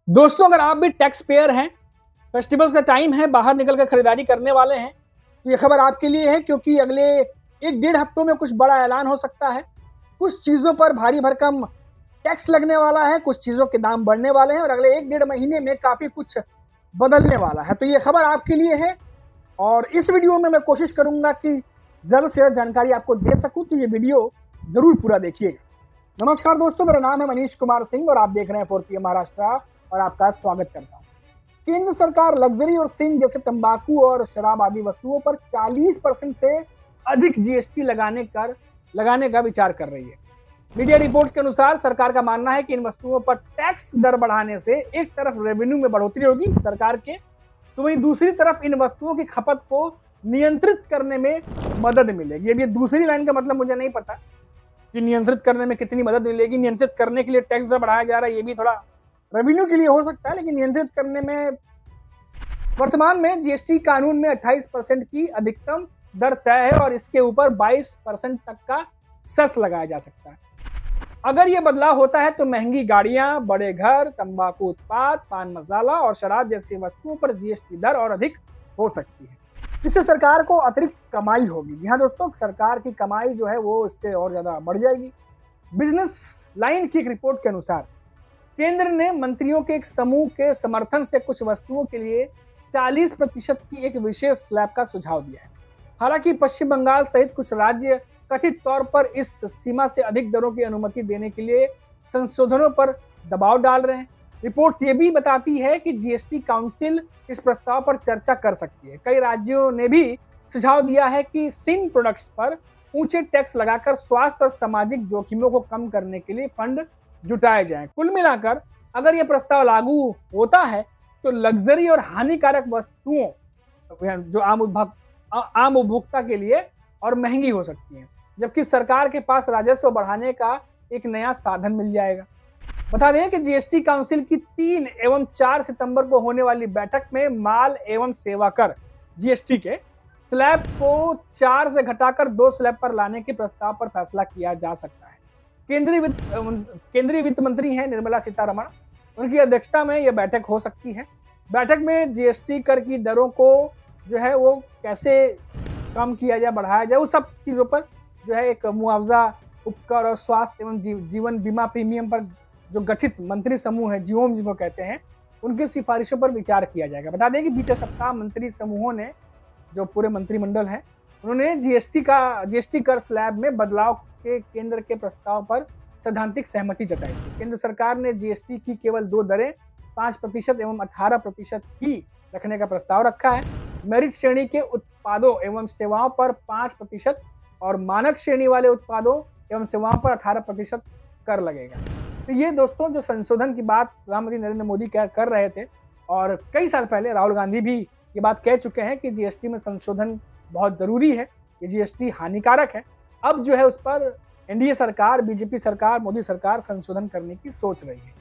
दोस्तों, अगर आप भी टैक्स पेयर हैं, फेस्टिवल्स का टाइम है, बाहर निकल कर खरीदारी करने वाले हैं, तो ये खबर आपके लिए है क्योंकि अगले 1-1.5 हफ्तों में कुछ बड़ा ऐलान हो सकता है। कुछ चीज़ों पर भारी भरकम टैक्स लगने वाला है, कुछ चीज़ों के दाम बढ़ने वाले हैं और अगले 1-1.5 महीने में काफ़ी कुछ बदलने वाला है। तो ये खबर आपके लिए है और इस वीडियो में मैं कोशिश करूँगा कि ज़्यादा से ज़्यादा जानकारी आपको दे सकूँ, तो ये वीडियो ज़रूर पूरा देखिएगा। नमस्कार दोस्तों, मेरा नाम है मनीष कुमार सिंह और आप देख रहे हैं 4PM महाराष्ट्र और आपका स्वागत करता हूं। केंद्र सरकार लग्जरी और सिंह जैसे तंबाकू और शराब आदि वस्तुओं पर 40% से अधिक जीएसटी लगाने का विचार कर रही है। मीडिया रिपोर्ट्स के अनुसार सरकार का मानना है कि इन वस्तुओं पर टैक्स दर बढ़ाने से एक तरफ रेवेन्यू में बढ़ोतरी होगी सरकार के, तो वहीं दूसरी तरफ इन वस्तुओं की खपत को नियंत्रित करने में मदद मिलेगी। अब ये दूसरी लाइन का मतलब मुझे नहीं पता कि नियंत्रित करने में कितनी मदद मिलेगी। नियंत्रित करने के लिए टैक्स दर बढ़ाया जा रहा है, ये भी थोड़ा रेवेन्यू के लिए हो सकता है, लेकिन नियंत्रित करने में वर्तमान में जीएसटी कानून में 28% की अधिकतम दर तय है और इसके ऊपर 22% तक का सेस लगाया जा सकता है। अगर यह बदलाव होता है तो महंगी गाड़ियां, बड़े घर, तंबाकू उत्पाद, पान मसाला और शराब जैसी वस्तुओं पर जीएसटी दर और अधिक हो सकती है, जिससे सरकार को अतिरिक्त कमाई होगी। जी हाँ दोस्तों, सरकार की कमाई जो है वो इससे और ज्यादा बढ़ जाएगी। बिजनेस लाइन की एक रिपोर्ट के अनुसार केंद्र ने मंत्रियों के एक समूह के समर्थन से कुछ वस्तुओं के लिए 40% की एक विशेष स्लैब का सुझाव दिया है। हालांकि पश्चिम बंगाल सहित कुछ राज्य कथित तौर पर इस सीमा से अधिक दरों की अनुमति देने के लिए संशोधनों पर दबाव डाल रहे हैं। रिपोर्ट्स ये भी बताती है कि जीएसटी काउंसिल इस प्रस्ताव पर चर्चा कर सकती है। कई राज्यों ने भी सुझाव दिया है कि सिन प्रोडक्ट्स पर ऊंचे टैक्स लगाकर स्वास्थ्य और सामाजिक जोखिमों को कम करने के लिए फंड जुटाए जाएं। कुल मिलाकर अगर यह प्रस्ताव लागू होता है तो लग्जरी और हानिकारक वस्तुओं जो आम उपभोक्ता के लिए और महंगी हो सकती हैं, जबकि सरकार के पास राजस्व बढ़ाने का एक नया साधन मिल जाएगा। बता दें कि जीएसटी काउंसिल की 3 एवं 4 सितंबर को होने वाली बैठक में माल एवं सेवा कर जीएसटी के स्लैब को 4 से घटाकर 2 स्लैब पर लाने के प्रस्ताव पर फैसला किया जा सकता है। केंद्रीय वित्त मंत्री हैं निर्मला सीतारमण, उनकी अध्यक्षता में यह बैठक हो सकती है। बैठक में जीएसटी कर की दरों को जो है वो कैसे कम किया जाए, बढ़ाया जाए, उस सब चीज़ों पर जो है एक मुआवजा उपकर और स्वास्थ्य एवं जीवन बीमा प्रीमियम पर जो गठित मंत्री समूह है, जियोम जिनको कहते हैं, उनकी सिफारिशों पर विचार किया जाएगा। बता दें कि बीते सप्ताह मंत्री समूहों ने, जो पूरे मंत्रिमंडल है, उन्होंने जीएसटी कर स्लैब में बदलाव के केंद्र के प्रस्ताव पर सैद्धांतिक सहमति जताई थी। केंद्र सरकार ने जीएसटी की केवल 2 दरें 5% एवं 18% ही रखने का प्रस्ताव रखा है। मेरिट श्रेणी के उत्पादों एवं सेवाओं पर 5% और मानक श्रेणी वाले उत्पादों एवं सेवाओं पर 18% कर लगेगा। तो ये दोस्तों जो संशोधन की बात प्रधानमंत्री नरेंद्र मोदी कर रहे थे और कई साल पहले राहुल गांधी भी ये बात कह चुके हैं कि जीएसटी में संशोधन बहुत जरूरी है, ये जीएसटी हानिकारक है। अब जो है उस पर एनडीए सरकार, बीजेपी सरकार, मोदी सरकार संशोधन करने की सोच रही है।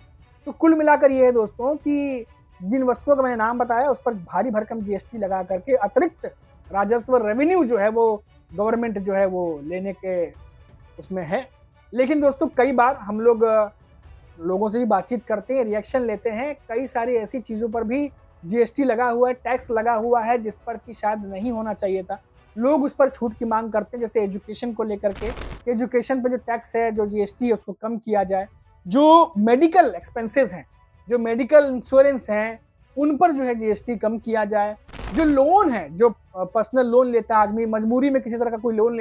तो कुल मिलाकर ये है दोस्तों कि जिन वस्तुओं का मैंने नाम बताया उस पर भारी भरकम जीएसटी लगा करके अतिरिक्त राजस्व रेवेन्यू जो है वो गवर्नमेंट जो है वो लेने के उसमें है। लेकिन दोस्तों कई बार हम लोगों से भी बातचीत करते हैं, रिएक्शन लेते हैं, कई सारी ऐसी चीज़ों पर भी जीएसटी लगा हुआ है, टैक्स लगा हुआ है जिस पर कि शायद नहीं होना चाहिए था। लोग उस पर छूट की मांग करते हैं, जैसे एजुकेशन को लेकर के, एजुकेशन पर जो टैक्स है, जो जीएसटी है, उसको कम किया जाए। जो मेडिकल एक्सपेंसेस हैं, जो मेडिकल इंश्योरेंस हैं, उन पर जो है जीएसटी कम किया जाए। जो लोन है, जो पर्सनल लोन लेता है आदमी, मजबूरी में किसी तरह का कोई लोन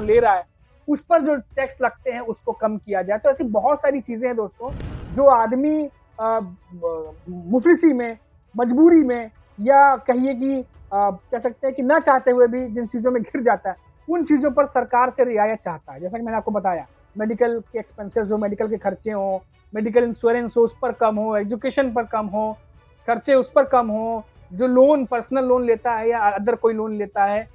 ले रहा है, उस पर जो टैक्स लगते हैं उसको कम किया जाए। तो ऐसी बहुत सारी चीज़ें हैं दोस्तों जो आदमी मुफलिसी में, मजबूरी में, या कहिए कि कह सकते हैं कि ना चाहते हुए भी जिन चीज़ों में घिर जाता है, उन चीज़ों पर सरकार से रियायत चाहता है। जैसा कि मैंने आपको बताया, मेडिकल के एक्सपेंसेस हो, मेडिकल के खर्चे हो, मेडिकल इंश्योरेंस हो, उस पर कम हो, एजुकेशन पर कम हो, खर्चे उस पर कम हो, जो लोन, पर्सनल लोन लेता है या अदर कोई लोन लेता है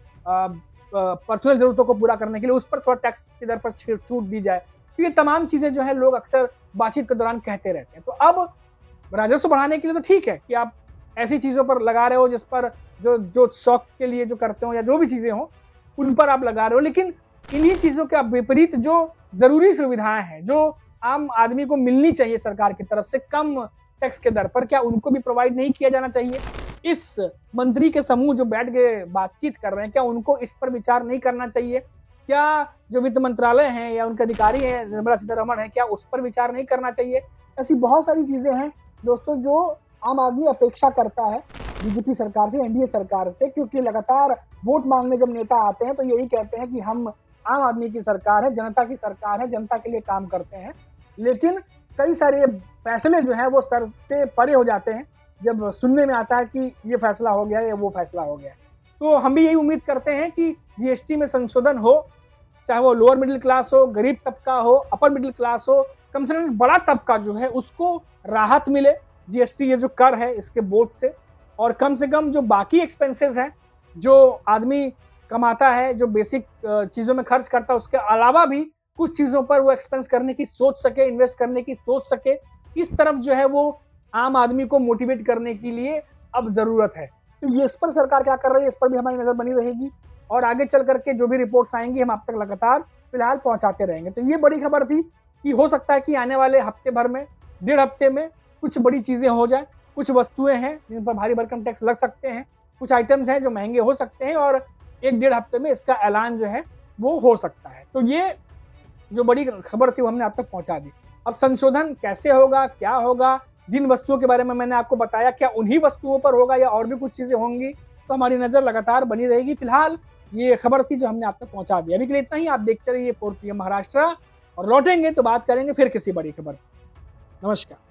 पर्सनल ज़रूरतों को पूरा करने के लिए, उस पर थोड़ा टैक्स की दर पर छूट दी जाए। तो ये तमाम चीज़ें जो है लोग अक्सर बातचीत के दौरान कहते रहते हैं। तो अब राजस्व बढ़ाने के लिए तो ठीक है कि आप ऐसी चीज़ों पर लगा रहे हो जिस पर जो शौक के लिए जो करते हो या जो भी चीज़ें हो उन पर आप लगा रहे हो, लेकिन इन्हीं चीज़ों के विपरीत जो ज़रूरी सुविधाएं हैं, जो आम आदमी को मिलनी चाहिए सरकार की तरफ से, कम टैक्स के दर पर, क्या उनको भी प्रोवाइड नहीं किया जाना चाहिए? इस मंत्री के समूह जो बैठ के बातचीत कर रहे हैं, क्या उनको इस पर विचार नहीं करना चाहिए? क्या जो वित्त मंत्रालय है या उनके अधिकारी हैं, निर्मला सीतारमण है, क्या उस पर विचार नहीं करना चाहिए? ऐसी बहुत सारी चीजें हैं दोस्तों जो आम आदमी अपेक्षा करता है बीजेपी सरकार से, एनडीए सरकार से, क्योंकि लगातार वोट मांगने जब नेता आते हैं तो यही कहते हैं कि हम आम आदमी की सरकार है, जनता की सरकार है, जनता के लिए काम करते हैं। लेकिन कई सारे फैसले जो है वो सर से परे हो जाते हैं जब सुनने में आता है कि ये फैसला हो गया या वो फैसला हो गया। तो हम भी यही उम्मीद करते हैं कि जीएसटी में संशोधन हो, चाहे वो लोअर मिडिल क्लास हो, गरीब तबका हो, अपर मिडिल क्लास हो, कम से कम बड़ा तबका जो है उसको राहत मिले जीएसटी ये जो कर है इसके बोझ से, और कम से कम जो बाकी एक्सपेंसेस हैं जो आदमी कमाता है, जो बेसिक चीज़ों में खर्च करता है, उसके अलावा भी कुछ चीज़ों पर वो एक्सपेंस करने की सोच सके, इन्वेस्ट करने की सोच सके। इस तरफ जो है वो आम आदमी को मोटिवेट करने के लिए अब ज़रूरत है। तो ये इस पर सरकार क्या कर रही है, इस पर भी हमारी नज़र बनी रहेगी और आगे चल करके जो भी रिपोर्ट्स आएंगी हम आप तक लगातार फिलहाल पहुंचाते रहेंगे। तो ये बड़ी खबर थी कि हो सकता है कि आने वाले हफ्ते भर में, 1.5 हफ्ते में कुछ बड़ी चीज़ें हो जाए। कुछ वस्तुएं हैं जिन पर भारी भरकम टैक्स लग सकते हैं, कुछ आइटम्स हैं जो महंगे हो सकते हैं और 1-1.5 हफ्ते में इसका ऐलान जो है वो हो सकता है। तो ये जो बड़ी खबर थी वो हमने आप तक पहुंचा दी। अब संशोधन कैसे होगा, क्या होगा, जिन वस्तुओं के बारे में मैंने आपको बताया, क्या उन्हीं वस्तुओं पर होगा या और भी कुछ चीज़ें होंगी, तो हमारी नज़र लगातार बनी रहेगी। फिलहाल ये खबर थी जो हमने आप तक पहुंचा दी। अभी के लिए इतना ही। आप देखते रहिए 4 PM महाराष्ट्र और लौटेंगे तो बात करेंगे फिर किसी बड़ी खबर। नमस्कार।